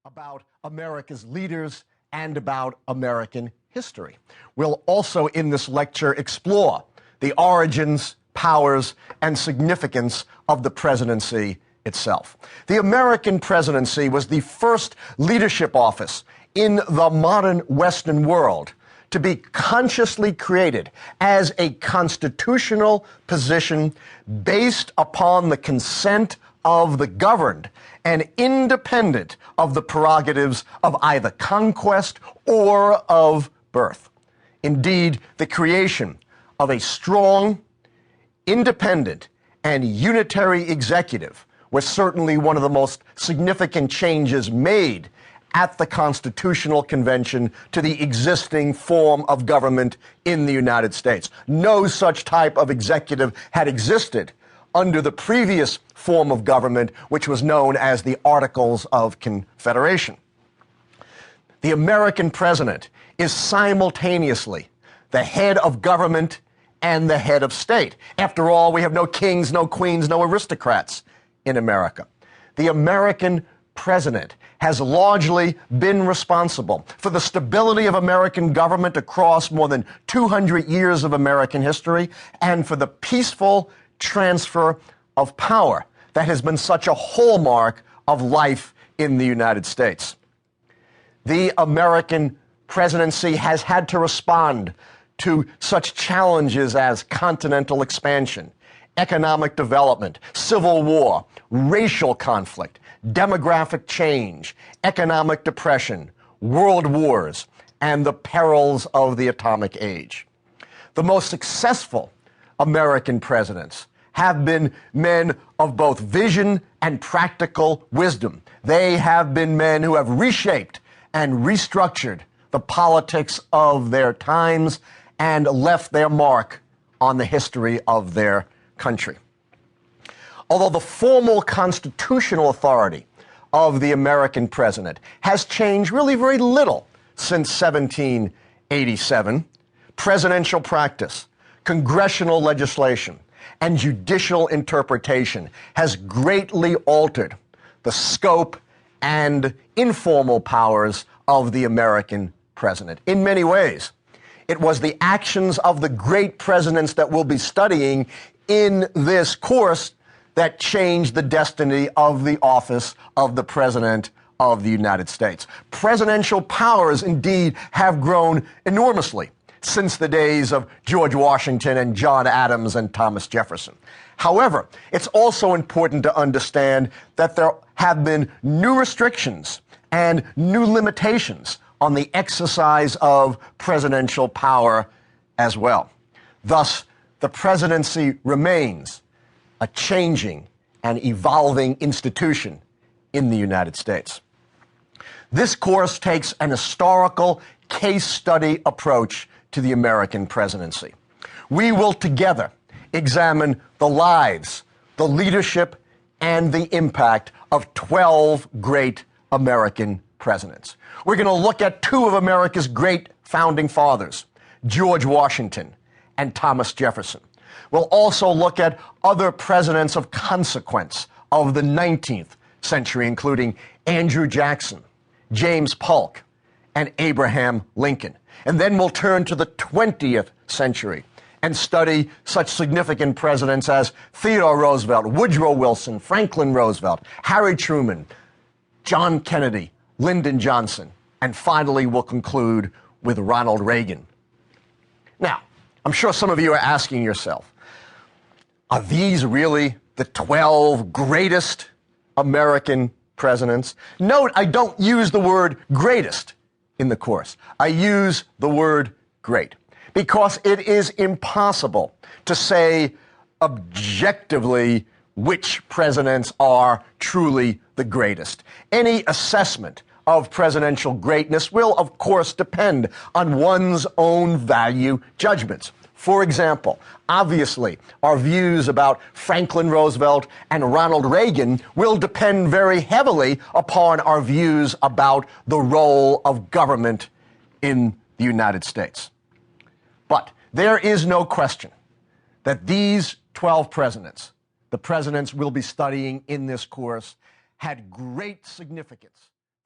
about America's leaders and about American history. We'll also, in this lecture, explore the origins, powers, and significance of the presidency itself. The American presidency was the first leadership office in the modern Western world to be consciously created as a constitutional position based upon the consent of the governed and independent of the prerogatives of either conquest or of birth. Indeed, the creation of a strong, independent, and unitary executive was certainly one of the most significant changes made at the Constitutional Convention to the existing form of government in the United States. No such type of executive had existed under the previous form of government, which was known as the Articles of Confederation. The American president is simultaneously the head of government and the head of state. After all, we have no kings, no queens, no aristocrats in America. The American president has largely been responsible for the stability of American government across more than 200 years of American history and for the peaceful transfer of power that has been such a hallmark of life in the United States. The American presidency has had to respond to such challenges as continental expansion, economic development, civil war, racial conflict, demographic change, economic depression, world wars, and the perils of the atomic age. The most successful American presidents have been men of both vision and practical wisdom. They have been men who have reshaped and restructured the politics of their times and left their mark on the history of their country. Although the formal constitutional authority of the American president has changed really very little since 1787, presidential practice, congressional legislation, and judicial interpretation has greatly altered the scope and informal powers of the American president. In many ways, it was the actions of the great presidents that we'll be studying in this course that changed the destiny of the office of the President of the United States. Presidential powers, indeed, have grown enormously since the days of George Washington and John Adams and Thomas Jefferson. However, it's also important to understand that there have been new restrictions and new limitations on the exercise of presidential power as well. Thus, the presidency remains a changing and evolving institution in the United States. This course takes an historical case study approach to the American presidency. We will together examine the lives, the leadership, and the impact of 12 great American presidents. We're going to look at two of America's great founding fathers, George Washington and Thomas Jefferson. We'll also look at other presidents of consequence of the 19th century, including Andrew Jackson, James Polk, and Abraham Lincoln. And then we'll turn to the 20th century and study such significant presidents as Theodore Roosevelt, Woodrow Wilson, Franklin Roosevelt, Harry Truman, John Kennedy, Lyndon Johnson, and finally we'll conclude with Ronald Reagan. Now, I'm sure some of you are asking yourself, are these really the 12 greatest American presidents? Note, I don't use the word greatest in the course. I use the word great because it is impossible to say objectively which presidents are truly the greatest. Any assessment of presidential greatness will, of course, depend on one's own value judgments. For example, obviously, our views about Franklin Roosevelt and Ronald Reagan will depend very heavily upon our views about the role of government in the United States. But there is no question that these 12 presidents, the presidents we'll be studying in this course, had great significance